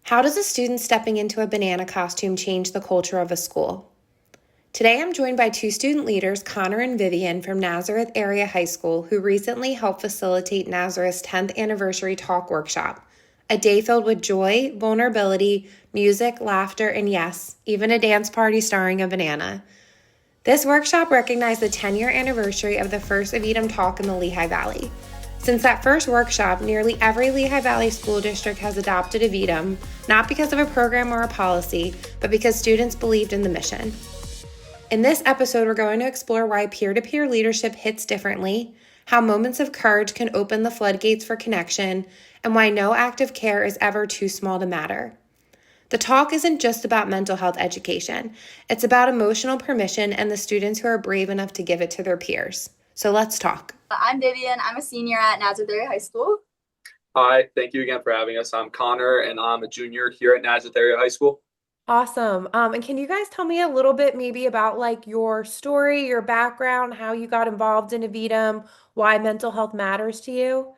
How does a student stepping into a banana costume change the culture of a school? Today I'm joined by two student leaders, Connor and Vivian from Nazareth Area High School, who recently helped facilitate Nazareth's 10th anniversary talk workshop, a day filled with joy, vulnerability, music, laughter, and yes, even a dance party starring a banana. This workshop recognized the 10-year anniversary of the first Aevidum talk in the Lehigh Valley. Since that first workshop, nearly every Lehigh Valley school district has adopted Aevidum, not because of a program or a policy, but because students believed in the mission. In this episode, we're going to explore why peer-to-peer leadership hits differently, how moments of courage can open the floodgates for connection, and why no act of care is ever too small to matter. The talk isn't just about mental health education. It's about emotional permission and the students who are brave enough to give it to their peers. So let's talk. I'm Vivian. I'm a senior at Nazareth Area High School. Hi, thank you again for having us. I'm Connor, and I'm a junior here at Nazareth Area High School. Awesome. And can you guys tell me a little bit maybe about like your story, your background, how you got involved in Aevidum, why mental health matters to you?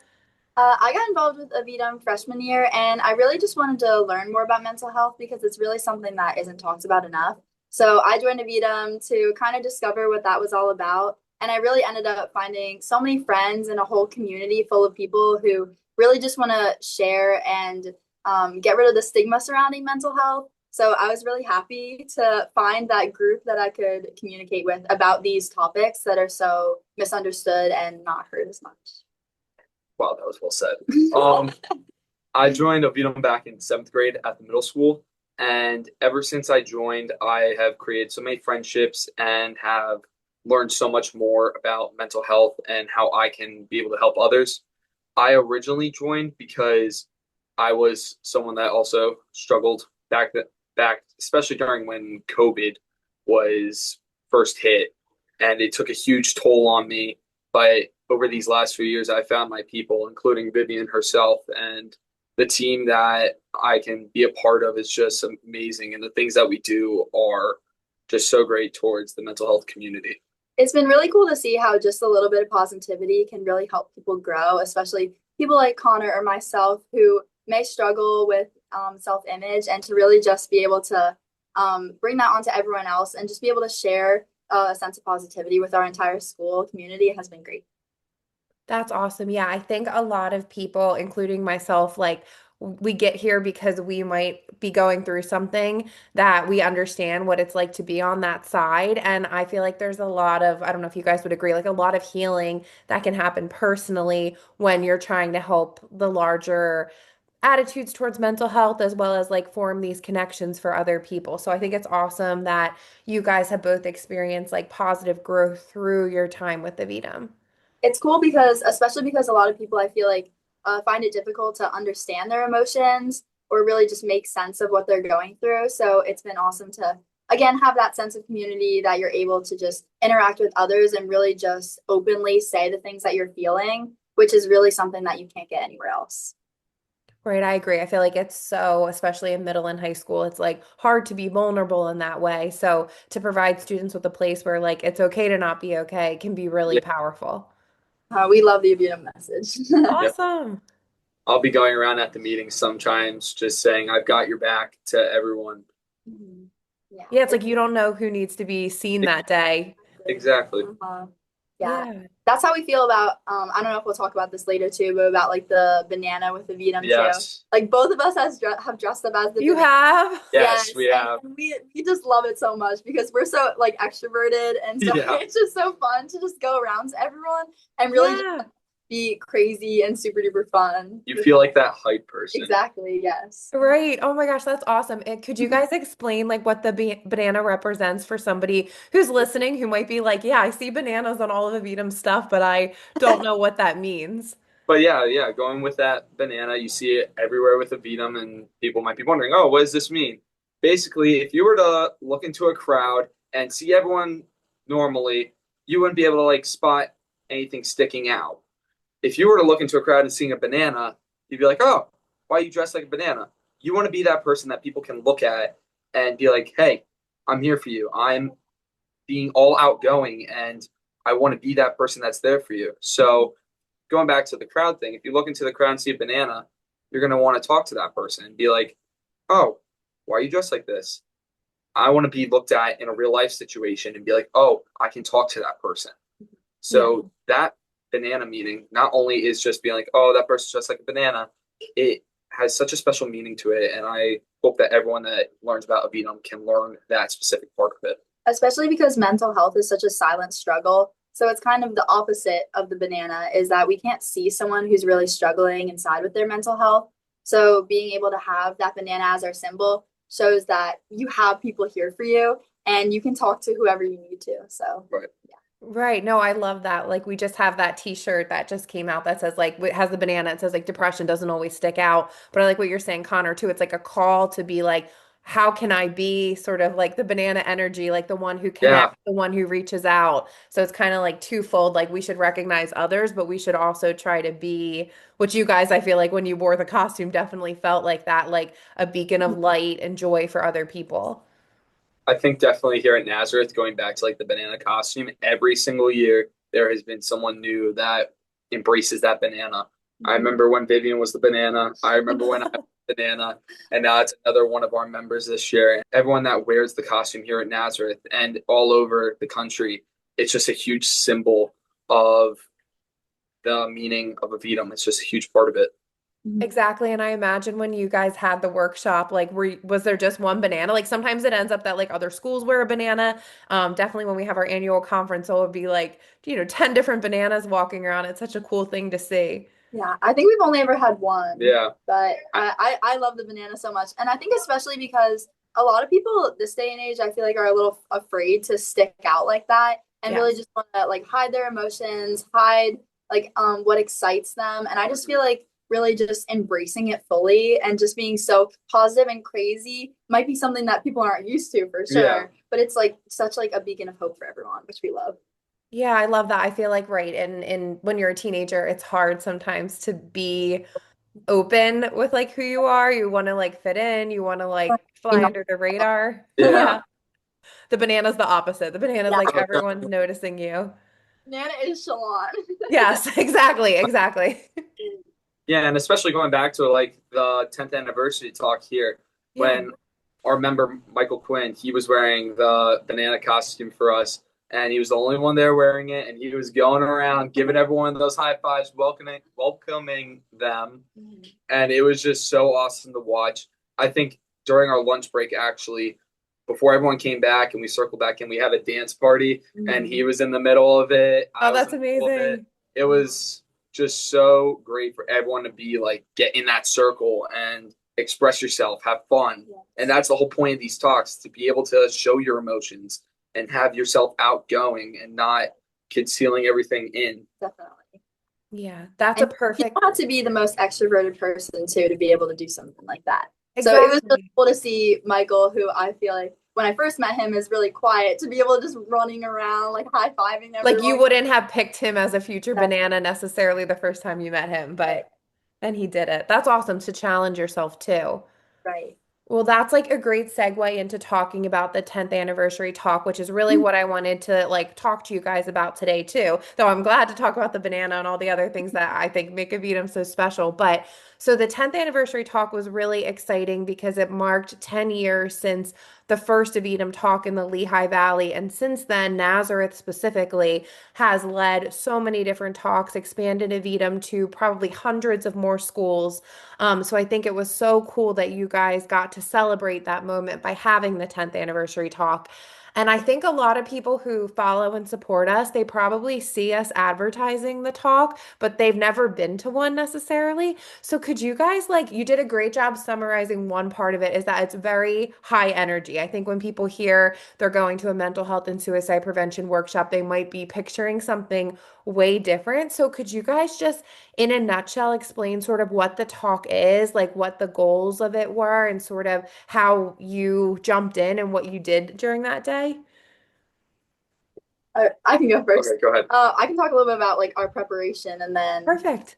I got involved with Aevidum freshman year, and I really just wanted to learn more about mental health because it's really something that isn't talked about enough. So I joined Aevidum to kind of discover what that was all about. And I really ended up finding so many friends and a whole community full of people who really just want to share and get rid of the stigma surrounding mental health. So I was really happy to find that group that I could communicate with about these topics that are so misunderstood and not heard as much. Wow, that was well said. Um, I joined Aevidum back in seventh grade at the middle school, and ever since I joined, I have created so many friendships and have learned so much more about mental health and how I can be able to help others. I originally joined because I was someone that also struggled back, especially during when COVID was first hit, and it took a huge toll on me. But over these last few years, I found my people, including Vivian herself, and the team that I can be a part of is just amazing. And the things that we do are just so great towards the mental health community. It's been really cool to see how just a little bit of positivity can really help people grow, especially people like Connor or myself who may struggle with self-image, and to really just be able to bring that onto everyone else and just be able to share a sense of positivity with our entire school community has been great. That's awesome. Yeah, I think a lot of people, including myself, like we get here because we might be going through something that we understand what it's like to be on that side. And I feel like there's a lot of, I don't know if you guys would agree, like a lot of healing that can happen personally when you're trying to help the larger attitudes towards mental health as well as like form these connections for other people. So I think it's awesome that you guys have both experienced like positive growth through your time with the VDM. It's cool because, especially because a lot of people I feel like find it difficult to understand their emotions or really just make sense of what they're going through. So it's been awesome to, again, have that sense of community that you're able to just interact with others and really just openly say the things that you're feeling, which is really something that you can't get anywhere else. Right, I agree. I feel like it's so, especially in middle and high school, it's like hard to be vulnerable in that way. So to provide students with a place where like it's okay to not be okay can be really Yeah, powerful. We love the Aevidum message. yeah. Awesome. I'll be going around at the meetings sometimes just saying, I've got your back to everyone. Mhm. Yeah. Yeah, it's like you don't know who needs to be seen that day. Exactly. Yeah, Yeah. that's how we feel about I don't know if we'll talk about this later too, but about like the banana with the Aevidum too. Yes. Like both of us have dressed up as the You banana. have? Yes, we And have. we just love it so much because we're so like extroverted, and so Yeah. it's just so fun to just go around to everyone and really just Yeah. be crazy and super duper fun. You feel like that hype person. Exactly, yes. Right. Oh my gosh, that's awesome. And could you guys explain like what the banana represents for somebody who's listening who might be like, yeah, I see bananas on all of Avidum's stuff, but I don't know what that means. But yeah, going with that banana, you see it everywhere with a Aevidum, and people might be wondering, oh, what does this mean? Basically, if you were to look into a crowd and see everyone normally, you wouldn't be able to like spot anything sticking out. If you were to look into a crowd and seeing a banana, you'd be like, oh, why are you dressed like a banana? You want to be that person that people can look at and be like, hey, I'm here for you. I'm being all outgoing, and I want to be that person that's there for you. So going back to the crowd thing, if you look into the crowd and see a banana, you're going to want to talk to that person and be like, oh, why are you dressed like this? I want to be looked at in a real life situation and be like, oh, I can talk to that person. Yeah. So that banana meaning not only is just being like, oh, that person's just like a banana, it has such a special meaning to it. And I hope that everyone that learns about Aevidum can learn that specific part of it. Especially because mental health is such a silent struggle. So it's kind of the opposite of the banana is that we can't see someone who's really struggling inside with their mental health. So being able to have that banana as our symbol shows that you have people here for you and you can talk to whoever you need to. So Right. Right. No, I love that. Like we just have that t-shirt that just came out that says like it has the banana. It says like depression doesn't always stick out. But I like what you're saying, Connor, too. It's like a call to be like, how can I be sort of like the banana energy, like the one who Yeah. connects, the one who reaches out. So it's kind of like twofold. Like we should recognize others, but we should also try to be, which you guys, I feel like when you wore the costume definitely felt like that, like a beacon of light and joy for other people. I think definitely here at Nazareth, going back to like the banana costume, every single year there has been someone new that embraces that banana. I remember when Vivian was the banana. I remember when I was the banana. And now it's another one of our members this year. Everyone that wears the costume here at Nazareth and all over the country, it's just a huge symbol of the meaning of Avidum. It's just a huge part of it. Exactly. And I imagine when you guys had the workshop, like was there just one banana? Like sometimes it ends up that like other schools wear a banana. Definitely when we have our annual conference, it will be like, 10 different bananas walking around. It's such a cool thing to see. Yeah, I think we've only ever had one. Yeah. But I love the banana so much. And I think especially because a lot of people this day and age, I feel like are a little afraid to stick out like that and really Yes. just want to like hide their emotions, hide like what excites them. And I just feel like really just embracing it fully and just being so positive and crazy might be something that people aren't used to for sure. Yeah. But it's like such like a beacon of hope for everyone, which we love. Yeah, I love that. I feel like right. And when you're a teenager, it's hard sometimes to be open with like who you are. You want to like fit in, you want to like You fly know, under the radar. Yeah. Yeah. The banana's the opposite. The banana's yeah, like everyone's noticing you. banana is Shalon. Yes, exactly, exactly. Yeah, and especially going back to like the 10th anniversary talk here, Yeah. when our member Michael Quinn, he was wearing the banana costume for us, and he was the only one there wearing it, and he was going around giving everyone those high fives, welcoming them, and it was just so awesome to watch. I think during our lunch break, actually, before everyone came back and we circled back in, we had a dance party, and he was in the middle of it. Oh, I was that's in the middle of it. amazing. It was just so great for everyone to be like get in that circle and express yourself, have fun. Yes. And that's the whole point of these talks, to be able to show your emotions and have yourself outgoing and not concealing everything in. Definitely. Yeah, that's a And you perfect. don't have to be the most extroverted person too to be able to do something like that. So it was really Exactly. cool to see Michael, who I feel like when I first met him is really quiet, to be able to just running around like high fiving Like you everyone. wouldn't have picked him as a future That's banana necessarily the first time you met him, right. but then he did it. That's awesome to challenge yourself too. Right. Well, that's like a great segue into talking about the 10th anniversary talk, which is really what I wanted to like talk to you guys about today too. Though I'm glad to talk about the banana and all the other things that I think make Avidum so special. But so the 10th anniversary talk was really exciting because it marked 10 years since the first Avidum talk in the Lehigh Valley. And since then, Nazareth specifically has led so many different talks, expanded Avidum to probably hundreds of more schools. So I think it was so cool that you guys got to celebrate that moment by having the 10th anniversary talk. And I think a lot of people who follow and support us, they probably see us advertising the talk, but they've never been to one necessarily. So could you guys like, you did a great job summarizing one part of it is that it's very high energy. I think when people hear they're going to a mental health and suicide prevention workshop, they might be picturing something way different. So could you guys just in a nutshell, explain sort of what the talk is, like what the goals of it were, and sort of how you jumped in and what you did during that day? I can go first. Okay, go ahead. I can talk a little bit about like our preparation and then Perfect.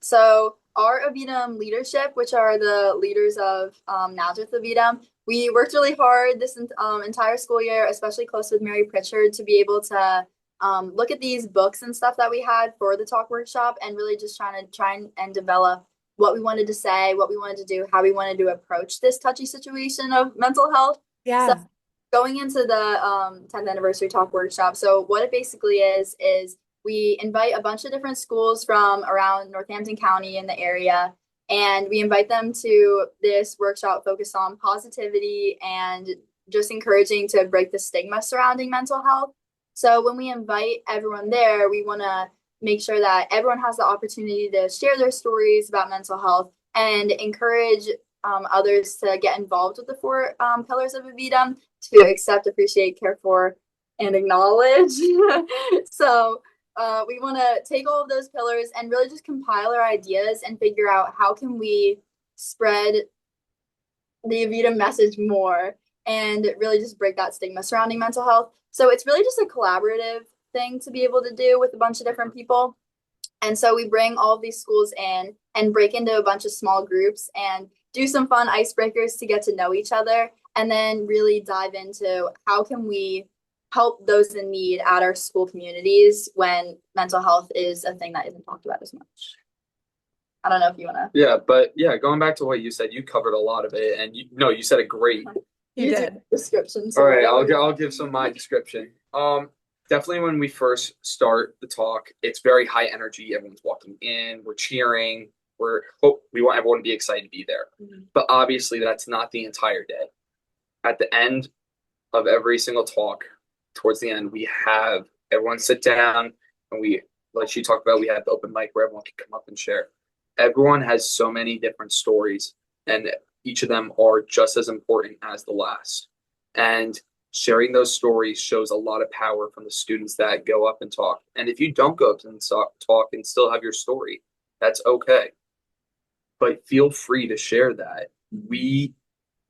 so our Avidum leadership, which are the leaders of Nazareth Avidum, we worked really hard this entire school year, especially close with Mary Pritchard, to be able to look at these books and stuff that we had for the talk workshop and really just try and develop what we wanted to say, what we wanted to do, how we wanted to approach this touchy situation of mental health. So Yeah. going into the 10th anniversary talk workshop, so what it basically is we invite a bunch of different schools from around Northampton County in the area, and we invite them to this workshop focused on positivity and just encouraging to break the stigma surrounding mental health. So when we invite everyone there, we want to make sure that everyone has the opportunity to share their stories about mental health and encourage others to get involved with the four pillars of Aevidum: to accept, appreciate, care for, and acknowledge. So we want to take all of those pillars and really just compile our ideas and figure out how can we spread the Aevidum message more and really just break that stigma surrounding mental health. So it's really just a collaborative thing to be able to do with a bunch of different people. And so we bring all of these schools in and break into a bunch of small groups and do some fun icebreakers to get to know each other, and then really dive into how can we help those in need at our school communities when mental health is a thing that isn't talked about as much. I don't know if you want to. Yeah, but yeah, going back to what you said, you covered a lot of it, and you said it great. You did. Descriptions. All right, I'll give some of my description. Definitely when we first start the talk, it's very high energy. Everyone's walking in, we're cheering, we want everyone to be excited to be there. Mm-hmm. But obviously, that's not the entire day. At the end of every single talk, towards the end, we have everyone sit down, and like she talked about, we have the open mic where everyone can come up and share. Everyone has so many different stories, and each of them are just as important as the last. And sharing those stories shows a lot of power from the students that go up and talk. And if you don't go up and talk and still have your story, that's okay. But feel free to share that. We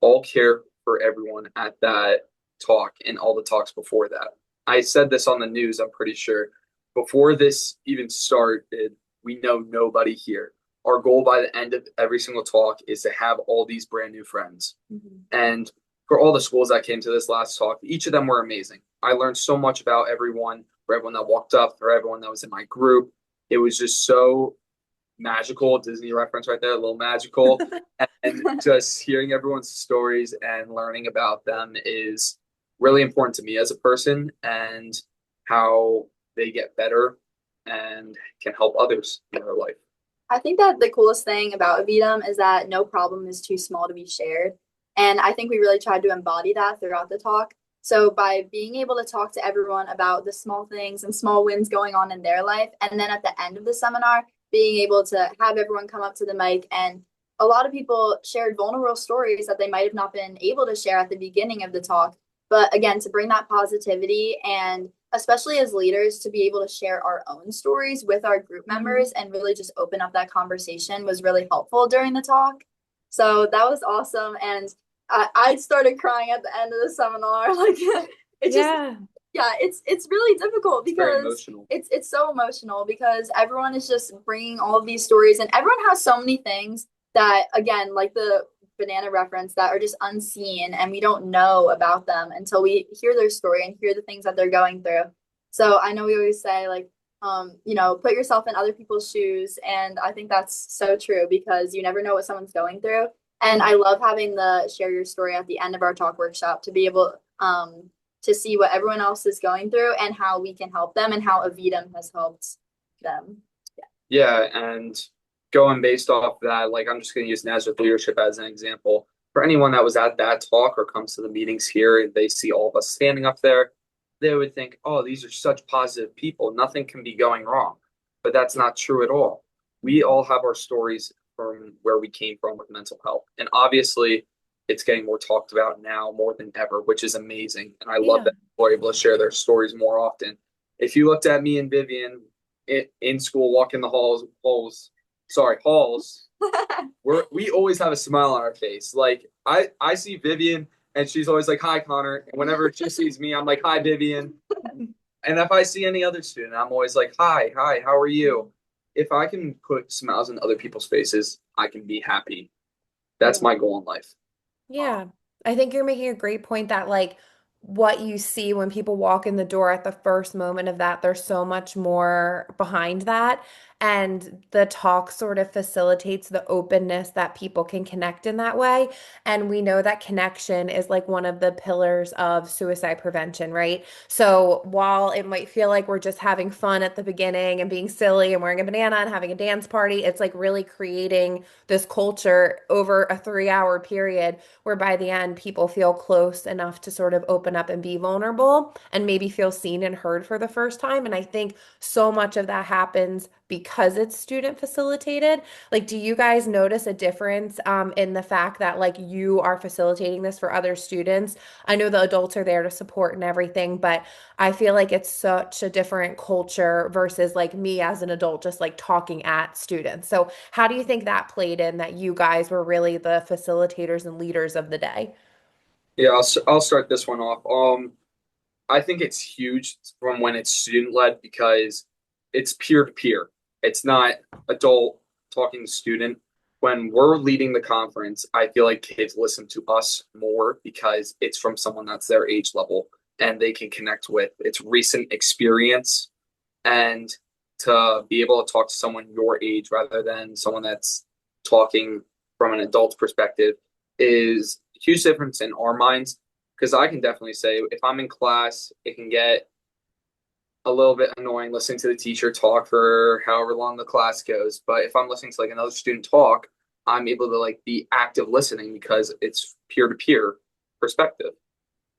all care for everyone at that talk and all the talks before that. I said this on the news, I'm pretty sure. Before this even started, we know nobody here. Our goal by the end of every single talk is to have all these brand new friends. Mm-hmm. And for all the schools that came to this last talk, each of them were amazing. I learned so much about everyone, for everyone that walked up, for everyone that was in my group. It was just so magical. Disney reference right there, a little magical. And just hearing everyone's stories and learning about them is really important to me as a person, and how they get better and can help others in their life. I think that the coolest thing about Aevidum is that no problem is too small to be shared. And I think we really tried to embody that throughout the talk. So by being able to talk to everyone about the small things and small wins going on in their life, and then at the end of the seminar, being able to have everyone come up to the mic, and a lot of people shared vulnerable stories that they might have not been able to share at the beginning of the talk. But again, to bring that positivity, and especially as leaders, to be able to share our own stories with our group members and really just open up that conversation was really helpful during the talk. So that was awesome. And I started crying at the end of the seminar. Like it just, yeah, it's really difficult because it's so emotional, because everyone is just bringing all of these stories, and everyone has so many things that, again, like the banana reference, that are just unseen, and we don't know about them until we hear their story and hear the things that they're going through. So I know we always say, like, put yourself in other people's shoes, and I think that's so true, because you never know what someone's going through. And I love having the share your story at the end of our talk workshop, to be able to see what everyone else is going through and how we can help them, and how Aevidum has helped them. Yeah, and going based off that, like, I'm just going to use Nazareth leadership as an example. For anyone that was at that talk or comes to the meetings here, they see all of us standing up there, they would think, oh, these are such positive people. Nothing can be going wrong. But that's not true at all. We all have our stories from where we came from with mental health. And obviously, it's getting more talked about now more than ever, which is amazing. And I love that people are able to share their stories more often. If you looked at me and Vivian in school, walking the halls, we always have a smile on our face. Like, I see Vivian, and she's always like, hi, Connor. And whenever she sees me, I'm like, hi, Vivian. And if I see any other student, I'm always like, hi, how are you? If I can put smiles on other people's faces, I can be happy. That's my goal in life. Yeah. I think you're making a great point that, like, what you see when people walk in the door at the first moment of that, there's so much more behind that. And the talk sort of facilitates the openness that people can connect in that way. And we know that connection is like one of the pillars of suicide prevention, right? So while it might feel like we're just having fun at the beginning and being silly and wearing a banana and having a dance party, it's like really creating this culture over a 3 hour period where by the end people feel close enough to sort of open up and be vulnerable and maybe feel seen and heard for the first time. And I think so much of that happens because it's student facilitated. Like, do you guys notice a difference in the fact that like you are facilitating this for other students? I know the adults are there to support and everything, but I feel like it's such a different culture versus like me as an adult just like talking at students. So, how do you think that played in that you guys were really the facilitators and leaders of the day? Yeah, I'll start this one off. I think it's huge from when it's student led because it's peer to peer. It's not adult talking to student. When we're leading the conference, I feel like kids listen to us more because it's from someone that's their age level and they can connect with its recent experience, and to be able to talk to someone your age rather than someone that's talking from an adult's perspective is a huge difference in our minds. Because I can definitely say if I'm in class, it can get a little bit annoying listening to the teacher talk for however long the class goes. But if I'm listening to like another student talk, I'm able to like be active listening because it's peer to peer perspective.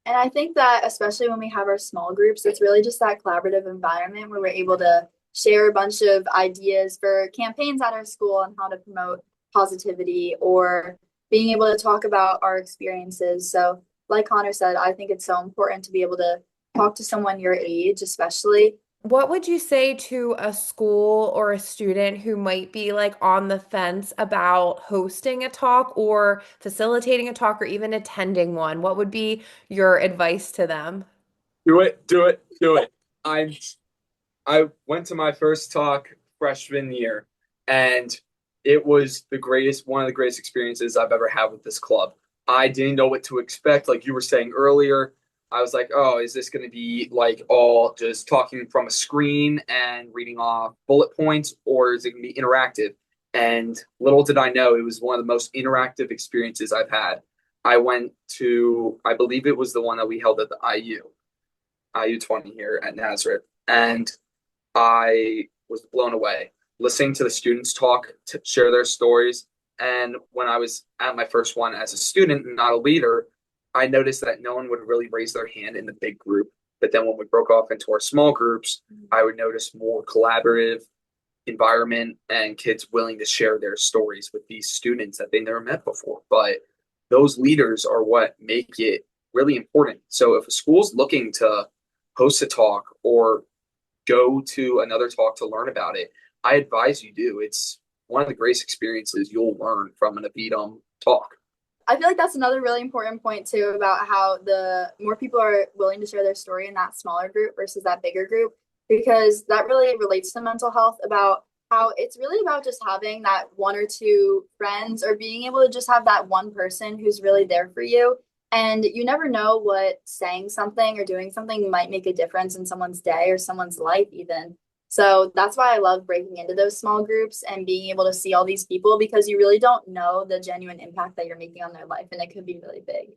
And I think that especially when we have our small groups, it's really just that collaborative environment where we're able to share a bunch of ideas for campaigns at our school and how to promote positivity or being able to talk about our experiences. So, like Connor said, I think it's so important to be able to talk to someone your age, especially. What would you say to a school or a student who might be like on the fence about hosting a talk or facilitating a talk or even attending one? What would be your advice to them? Do it, do it, do it. I'm I went to my first talk freshman year, and it was one of the greatest experiences I've ever had with this club. I didn't know what to expect. Like you were saying earlier, I was like, oh, is this going to be like all just talking from a screen and reading off bullet points, or is it going to be interactive? And little did I know, it was one of the most interactive experiences I've had. I went to, I believe it was the one that we held at the IU 20 here at Nazareth. And I was blown away listening to the students talk, to share their stories. And when I was at my first one as a student, not a leader, I noticed that no one would really raise their hand in the big group. But then when we broke off into our small groups, I would notice more collaborative environment and kids willing to share their stories with these students that they never met before. But those leaders are what make it really important. So if a school's looking to host a talk or go to another talk to learn about it, I advise you do. It's one of the greatest experiences you'll learn from an Aevidum talk. I feel like that's another really important point too about how the more people are willing to share their story in that smaller group versus that bigger group, because that really relates to mental health about how it's really about just having that one or two friends or being able to just have that one person who's really there for you. And you never know what saying something or doing something might make a difference in someone's day or someone's life, even. So that's why I love breaking into those small groups and being able to see all these people because you really don't know the genuine impact that you're making on their life, and it could be really big.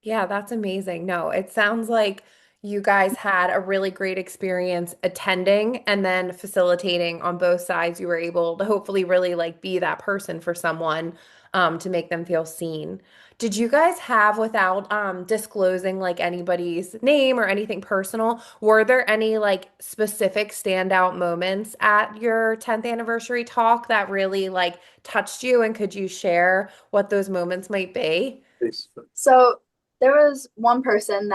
Yeah, that's amazing. No, it sounds like you guys had a really great experience attending and then facilitating on both sides. You were able to hopefully really like be that person for someone to make them feel seen. Did you guys have, without disclosing like anybody's name or anything personal, were there any like specific standout moments at your 10th anniversary talk that really like touched you? And could you share what those moments might be? So there was one person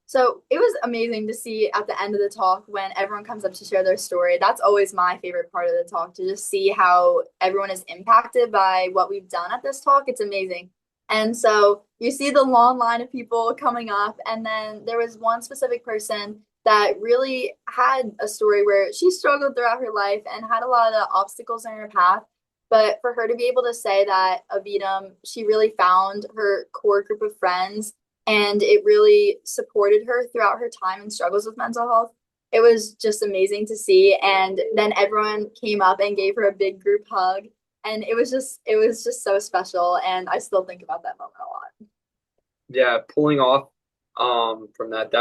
so it was amazing to see at the end of the talk when everyone comes up to share their story. That's always my favorite part of the talk, to just see how everyone is impacted by what we've done at this talk. It's amazing. And so you see the long line of people coming up, and then there was one specific person that really had a story where she struggled throughout her life and had a lot of obstacles in her path. But for her to be able to say that Aevidum, she really found her core group of friends and it really supported her throughout her time and struggles with mental health. it was just amazing to see. And then everyone came up and gave her a big group hug. And it was just so special. And I still think about that moment a lot. Yeah, pulling off from that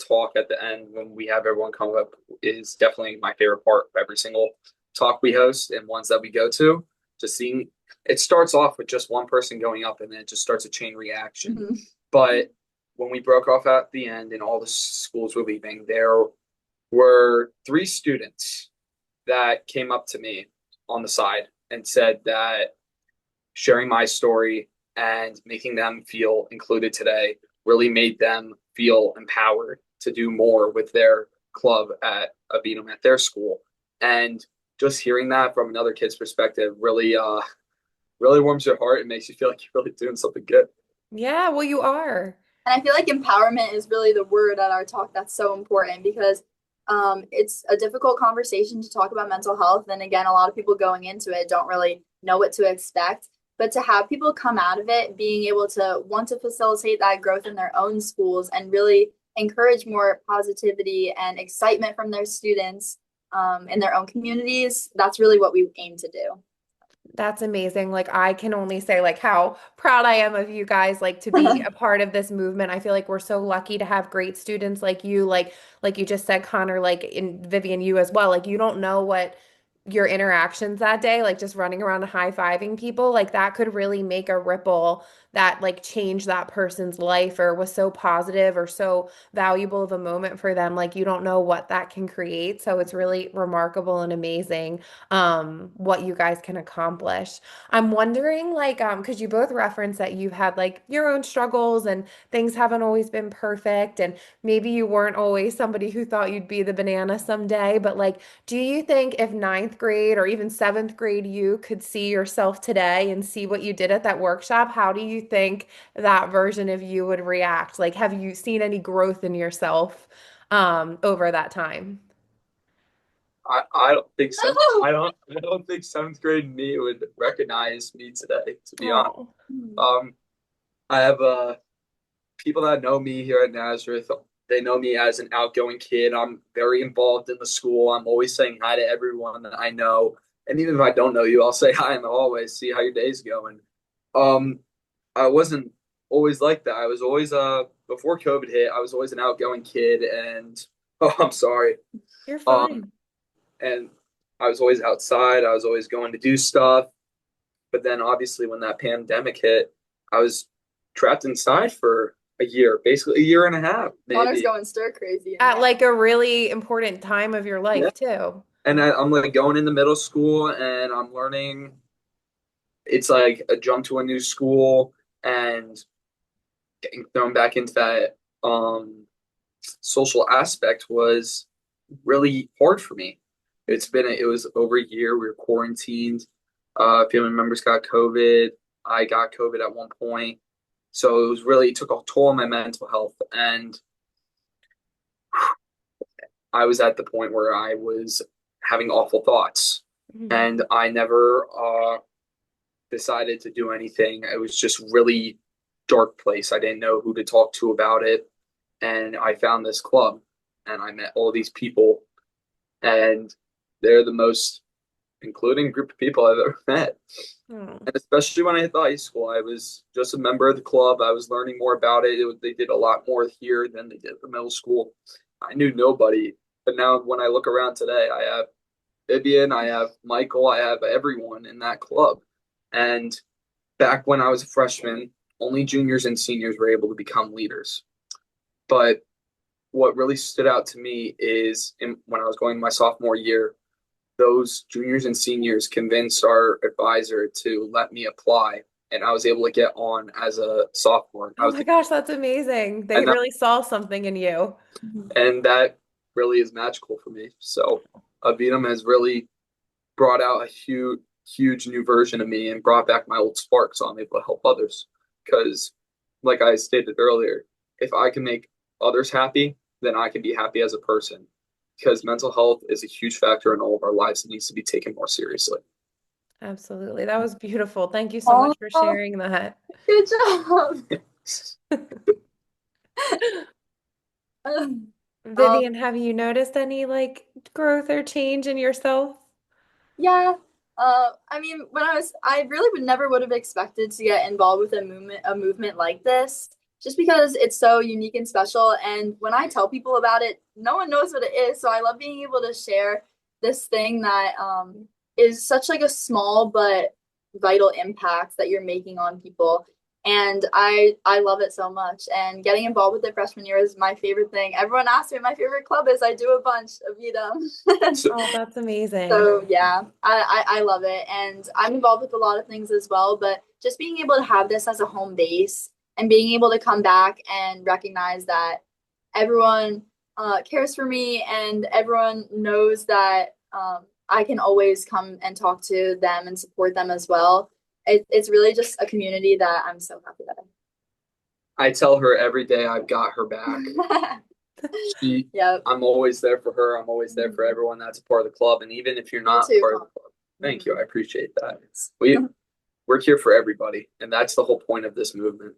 talk at the end when we have everyone come up is definitely my favorite part of every single talk we host and ones that we go to. Just seeing it starts off with just one person going up and then it just starts a chain reaction. Mhm. But when we broke off at the end and all the schools were leaving, there were three students that came up to me on the side and said that sharing my story and making them feel included today really made them feel empowered to do more with their club at Aevidum at their school. And just hearing that from another kid's perspective really warms your heart and makes you feel like you're really doing something good. Yeah, well, you are. And I feel like empowerment is really the word at our talk that's so important because it's a difficult conversation to talk about mental health. And again, a lot of people going into it don't really know what to expect. But to have people come out of it being able to want to facilitate that growth in their own schools and really encourage more positivity and excitement from their students in their own communities, that's really what we aim to do. That's amazing. Like I can only say like how proud I am of you guys like to be a part of this movement. I feel like we're so lucky to have great students like you, like you just said, Connor, like in Vivian, you as well. Like you don't know what your interactions that day, like just running around and high-fiving people, like that could really make a ripple that like changed that person's life or was so positive or so valuable of a moment for them. Like you don't know what that can create. So it's really remarkable and amazing what you guys can accomplish. I'm wondering like because you both referenced that you've had like your own struggles and things haven't always been perfect and maybe you weren't always somebody who thought you'd be the banana someday, but like do you think if ninth grade or even seventh grade you could see yourself today and see what you did at that workshop, how do you think that version of you would react? Like have you seen any growth in yourself over that time? I don't think so. I don't think seventh grade me would recognize me today, to be honest. Oh. Um, I have people that know me here at Nazareth, they know me as an outgoing kid. I'm very involved in the school. I'm always saying hi to everyone that I know. And even if I don't know you, I'll say hi in the hallway, see how your day's going. Um, I wasn't always like that. I was always before COVID hit, I was always an outgoing kid and oh, I'm sorry. You're Um, fine. and I was always outside. I was always going to do stuff. But then obviously when that pandemic hit, I was trapped inside for a year, basically a year and a half, Connor's maybe. going stir crazy. At like a really important time of your Yeah. life too. And I'm like going into middle school and I'm learning. It's like a jump to a new school and getting thrown back into that social aspect was really hard for me. It was over a year. We were quarantined. Family members got COVID. I got COVID at one point. So it took a toll on my mental health. And I was at the point where I was having awful thoughts. Mhm. And I never decided to do anything. It was just really dark place. I didn't know who to talk to about it. And I found this club and I met all these people and they're the most including group of people I've ever met. Oh. And especially when I hit the high school, I was just a member of the club. I was learning more about they did a lot more here than they did at the middle school. I knew nobody. But now when I look around today, I have Vivian, I have Michael, I have everyone in that club. And back when I was a freshman, only juniors and seniors were able to become leaders. But what really stood out to me is when I was going my sophomore year, those juniors and seniors convinced our advisor to let me apply, and I was able to get on as a sophomore. Oh my gosh, that's amazing. They And that, really saw something in you. and that really is magical for me. So, Avidum has really brought out a huge new version of me and brought back my old spark, so I'm able to help others. Because, like I stated earlier, if I can make others happy, then I can be happy as a person. Because mental health is a huge factor in all of our lives and needs to be taken more seriously. Absolutely. That was beautiful. Thank you so Oh, much for sharing that. good job. Um, Vivian, have you noticed any like growth or change in yourself? yeah. I mean, I really would have expected to get involved with a movement like this, just because it's so unique and special. And when I tell people about it, no one knows what it is. So I love being able to share this thing that is such like a small but vital impact that you're making on people. And I love it so much. And getting involved with it freshman year is my favorite thing. Everyone asks me what my favorite club is. I do a bunch of them. So Oh, that's amazing. So yeah, I love it. And I'm involved with a lot of things as well, but just being able to have this as a home base and being able to come back and recognize that everyone cares for me and everyone knows that I can always come and talk to them and support them as well. It's really just a community that I'm so happy that I tell her every day I've got her back. I She, Yep. I'm always there for her. I'm always there for everyone that's a part of the club. And even if you're not too, part of the club, thank you. I appreciate that. We're here for everybody. And that's the whole point of this movement.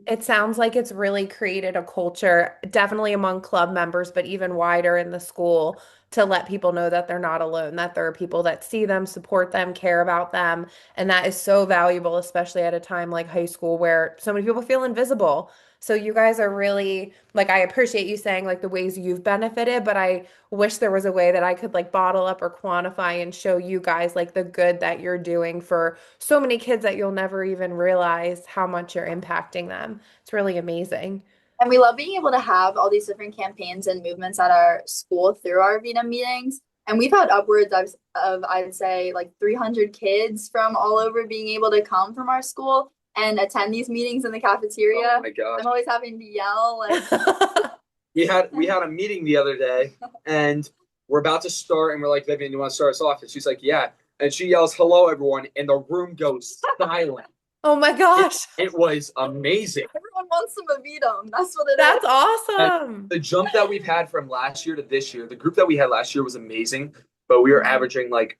It sounds like it's really created a culture, definitely among club members, but even wider in the school, to let people know that they're not alone, that there are people that see them, support them, care about them. And that is so valuable, especially at a time like high school where so many people feel invisible. So you guys are really like, I appreciate you saying like the ways you've benefited, but I wish there was a way that I could like bottle up or quantify and show you guys like the good that you're doing for so many kids that you'll never even realize how much you're impacting them. It's really amazing. And we love being able to have all these different campaigns and movements at our school through our Aevidum meetings. And we've had upwards of I'd say, like 300 kids from all over being able to come from our school and attend these meetings in the cafeteria. Oh my gosh. I'm always having to yell, like, We had a meeting the other day and we're about to start and we're like, Vivian, you want to start us off? And she's like, yeah. And she yells, hello, everyone. And the room goes silent. Oh my gosh. It was amazing. everyone wants some Aevidum. That's what it That's is. awesome. The jump that we've had from last year to this year, the group that we had last year was amazing, but we were averaging like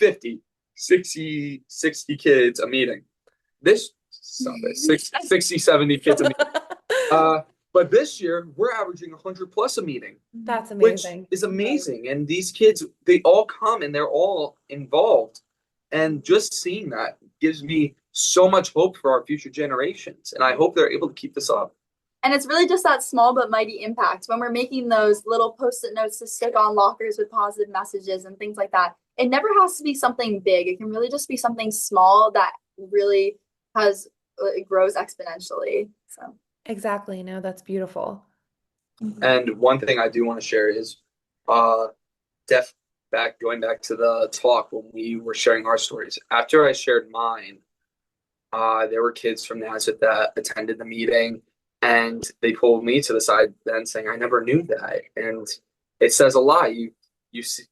50, 60 kids a meeting. This, stop it, 60, 70 kids a meeting. But this year we're averaging 100 plus a meeting, That's which amazing. is amazing. And these kids, they all come and they're all involved. And just seeing that gives me so much hope for our future generations. And I hope they're able to keep this up. And it's really just that small but mighty impact when we're making those little post-it notes to stick on lockers with positive messages and things like that. It never has to be something big. It can really just be something small that really it grows exponentially. So Exactly. No, that's beautiful. And one thing I do want to share is going back to the talk when we were sharing our stories. After I shared mine, there were kids from Nazareth that attended the meeting and they pulled me to the side then saying, I never knew that. And it says a lot. You see,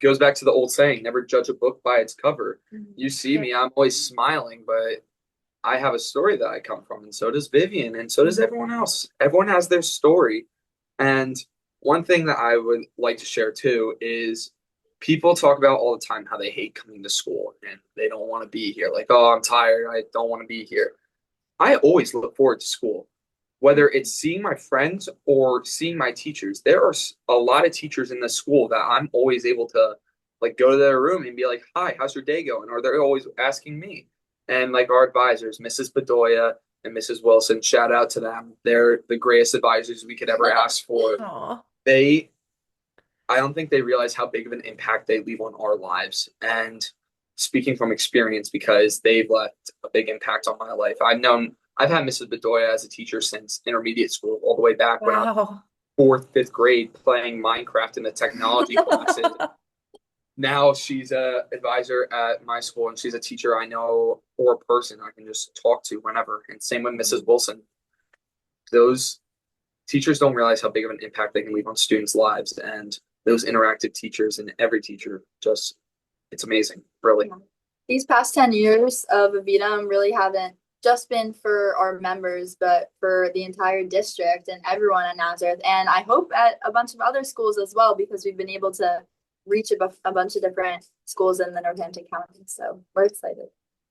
goes back to the old saying, never judge a book by its cover. You see me, I'm always smiling, but I have a story that I come from, and so does Vivian, and so does everyone else. Everyone has their story. And one thing that I would like to share too is people talk about all the time how they hate coming to school and they don't want to be here. Like, oh, I'm tired. I don't want to be here. I always look forward to school, whether it's seeing my friends or seeing my teachers. There are a lot of teachers in the school that I'm always able to like go to their room and be like, hi, how's your day going? Or they're always asking me. And like our advisors, Mrs. Bedoya and Mrs. Wilson, shout out to them. They're the greatest advisors we could ever ask for. Aw. I don't think they realize how big of an impact they leave on our lives. And speaking from experience, because they've left a big impact on my life. I've had Mrs. Bedoya as a teacher since intermediate school, all the way back when I was Wow. fourth, fifth grade playing Minecraft in the technology classes. Now she's a advisor at my school and she's a teacher I know or a person I can just talk to whenever. And same with Mrs. Wilson. Those teachers don't realize how big of an impact they can leave on students' lives. And those interactive teachers and every teacher just, it's amazing, really. these past 10 years of Aevidum really haven't just been for our members, but for the entire district and everyone at Nazareth. And I hope at a bunch of other schools as well, because we've been able to reach a bunch of different schools in the Northampton County. So we're excited.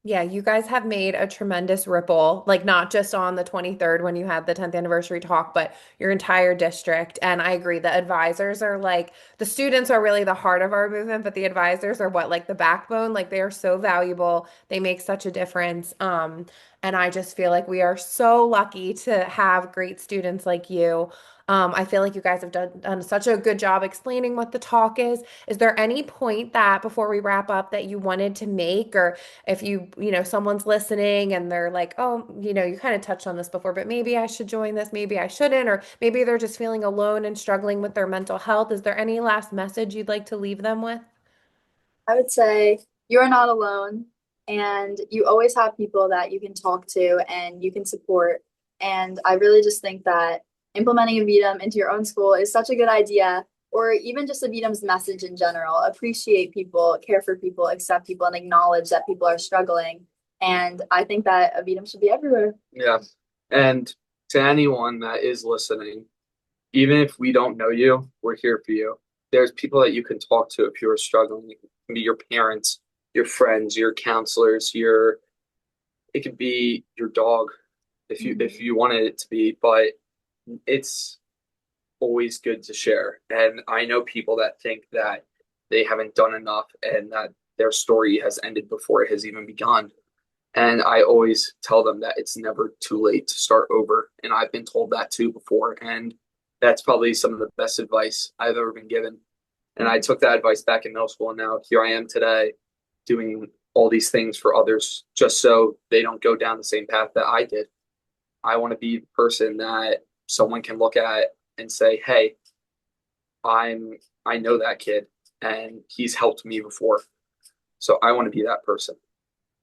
Yeah, you guys have made a tremendous ripple, like not just on the 23rd when you had the 10th anniversary talk, but your entire district. And I agree, the advisors are like, the students are really the heart of our movement, but the advisors are what, like the backbone, like they are so valuable. They make such a difference. And I just feel like we are so lucky to have great students like you. I feel like you guys have done such a good job explaining what the talk is. Is there any point that before we wrap up that you wanted to make, or if someone's listening and they're like, oh, you kind of touched on this before, but maybe I should join this, maybe I shouldn't, or maybe they're just feeling alone and struggling with their mental health. Is there any last message you'd like to leave them with? I would say you are not alone, and you always have people that you can talk to and you can support. And I really just think that implementing Aevidum into your own school is such a good idea, or even just Aevidum's message in general. Appreciate people, care for people, accept people, and acknowledge that people are struggling. And I think that Aevidum should be everywhere. Yeah. And to anyone that is listening, even if we don't know you, we're here for you. There's people that you can talk to if you're struggling. It can be your parents, your friends, your counselors, it could be your dog if you wanted it to be, but it's always good to share. And I know people that think that they haven't done enough and that their story has ended before it has even begun. And I always tell them that it's never too late to start over. And I've been told that too before. And that's probably some of the best advice I've ever been given. And I took that advice back in middle school. And now here I am today doing all these things for others just so they don't go down the same path that I did. I want to be the person that someone can look at and say, hey, I know that kid and he's helped me before. So I want to be that person.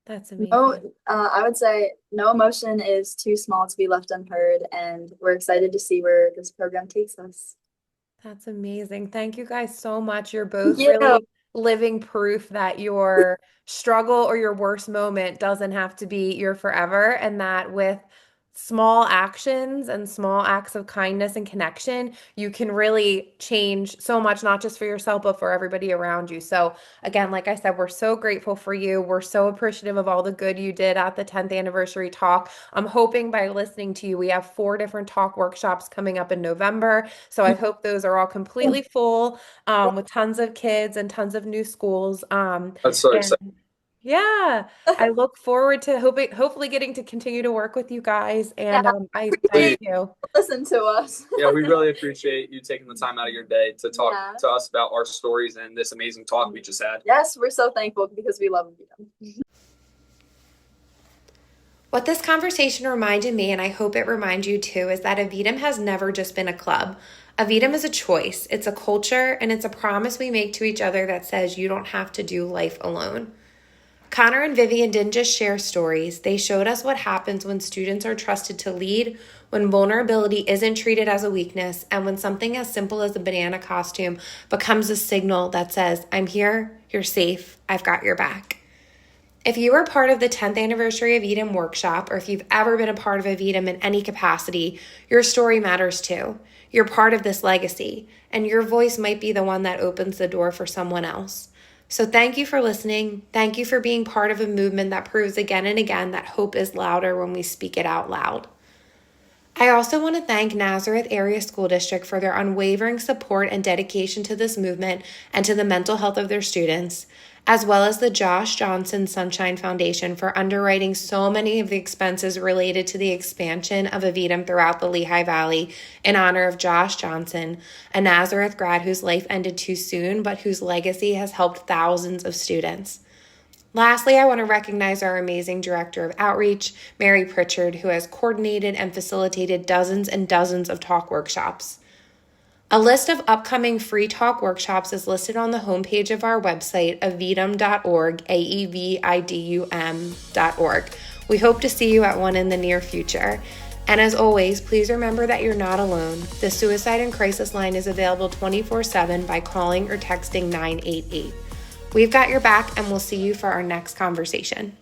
That's amazing. I would say no emotion is too small to be left unheard, and we're excited to see where this program takes us. That's amazing. Thank you guys so much. You're both Yeah. really living proof that your struggle or your worst moment doesn't have to be your forever, and that with small actions and small acts of kindness and connection, you can really change so much, not just for yourself, but for everybody around you. So, again, like I said, we're so grateful for you. We're so appreciative of all the good you did at the 10th anniversary talk. I'm hoping by listening to you, we have 4 different talk workshops coming up in November. So I hope those are all completely full with tons of kids and tons of new schools. That's so And exciting. yeah, I look forward to hopefully getting to continue to work with you guys. Yeah, And I We, thank you. listen to us. yeah, we really appreciate you taking the time out of your day to talk Yeah. to us about our stories and this amazing talk we just had. Yes, we're so thankful because we love Aevidum. What this conversation reminded me, and I hope it reminds you too, is that Aevidum has never just been a club. Aevidum is a choice, it's a culture, and it's a promise we make to each other that says you don't have to do life alone. Connor and Vivian didn't just share stories, they showed us what happens when students are trusted to lead, when vulnerability isn't treated as a weakness, and when something as simple as a banana costume becomes a signal that says, I'm here, you're safe, I've got your back. If you were part of the 10th anniversary of Aevidum workshop, or if you've ever been a part of Aevidum in any capacity, your story matters too. You're part of this legacy, and your voice might be the one that opens the door for someone else. So thank you for listening. Thank you for being part of a movement that proves again and again that hope is louder when we speak it out loud. I also want to thank Nazareth Area School District for their unwavering support and dedication to this movement and to the mental health of their students, as well as the Josh Johnson Sunshine Foundation for underwriting so many of the expenses related to the expansion of Aevidum throughout the Lehigh Valley in honor of Josh Johnson, a Nazareth grad whose life ended too soon, but whose legacy has helped thousands of students. Lastly, I want to recognize our amazing Director of Outreach, Mary Pritchard, who has coordinated and facilitated dozens and dozens of talk workshops. A list of upcoming free talk workshops is listed on the homepage of our website, aevidum.org, aevidum.org. We hope to see you at one in the near future. And as always, please remember that you're not alone. The Suicide and Crisis Line is available 24/7 by calling or texting 988. We've got your back, and we'll see you for our next conversation.